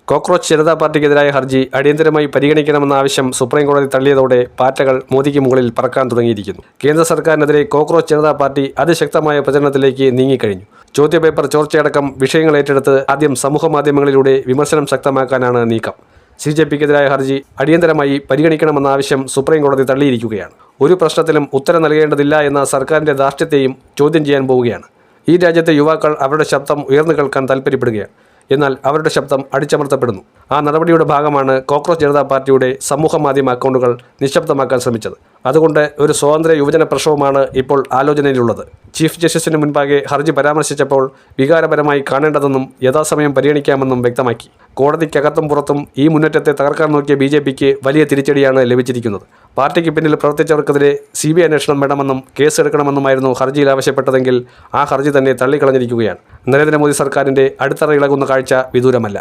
Cockroach Janata പാർട്ടിക്കെതിരായ ഹർജി അടിയന്തരമായി പരിഗണിക്കണമെന്ന ആവശ്യം സുപ്രീംകോടതി തള്ളിയതോടെ പാറ്റകൾ മോദിക്ക് മുകളിൽ പറക്കാൻ തുടങ്ങിയിരിക്കുന്നു. കേന്ദ്ര സർക്കാരിനെതിരെ കോക്രോച്ച് ജനതാ പാർട്ടി അതിശക്തമായ പ്രചരണത്തിലേക്ക് നീങ്ങിക്കഴിഞ്ഞു. ചോദ്യപേപ്പർ ചോർച്ചയടക്കം വിഷയങ്ങൾ ഏറ്റെടുത്ത് ആദ്യം സമൂഹമാധ്യമങ്ങളിലൂടെ വിമർശനം ശക്തമാക്കാനാണ് നീക്കം. CJPക്കെതിരായ ഹർജി അടിയന്തരമായി പരിഗണിക്കണമെന്ന ആവശ്യം സുപ്രീംകോടതി തള്ളിയിരിക്കുകയാണ്. ഒരു പ്രശ്നത്തിലും ഉത്തരം നൽകേണ്ടതില്ല എന്ന സർക്കാരിൻ്റെ ധാർഷ്ട്യത്തെയും ചോദ്യം ചെയ്യാൻ പോവുകയാണ്. ഈ രാജ്യത്തെ യുവാക്കൾ അവരുടെ ശബ്ദം ഉയർന്നു കേൾക്കാൻ താൽപ്പര്യപ്പെടുകയാണ്. എന്നാൽ അവരുടെ ശബ്ദം അടിച്ചമർത്തപ്പെടുന്നു. ആ നടപടിയുടെ ഭാഗമാണ് കോക്രോച്ച് ജനതാ പാർട്ടിയുടെ സമൂഹമാധ്യമ അക്കൗണ്ടുകൾ നിശബ്ദമാക്കാൻ ശ്രമിച്ചത്. അതുകൊണ്ട് ഒരു സ്വതന്ത്ര യുവജന പ്രക്ഷോഭമാണ് ഇപ്പോൾ ആലോചനയിലുള്ളത്. ചീഫ് ജസ്റ്റിസിന് മുൻപാകെ ഹർജി പരാമർശിച്ചപ്പോൾ വികാരപരമായി കാണേണ്ടതെന്നും യഥാസമയം പരിഗണിക്കാമെന്നും വ്യക്തമാക്കി. കോടതിക്കകത്തും പുറത്തും ഈ മുന്നേറ്റത്തെ തകർക്കാൻ നോക്കിയ BJPക്ക് വലിയ തിരിച്ചടിയാണ് ലഭിച്ചിരിക്കുന്നത്. പാർട്ടിക്ക് പിന്നിൽ പ്രവർത്തിച്ചവർക്കെതിരെ CBI അന്വേഷണം വേണമെന്നും കേസെടുക്കണമെന്നുമായിരുന്നു ഹർജിയിൽ ആവശ്യപ്പെട്ടതെങ്കിൽ ആ ഹർജി തന്നെ തള്ളിക്കളഞ്ഞിരിക്കുകയാണ്. നരേന്ദ്രമോദി സർക്കാരിൻ്റെ അടിത്തറ ഇളകുന്ന കാഴ്ച വിദൂരമല്ല.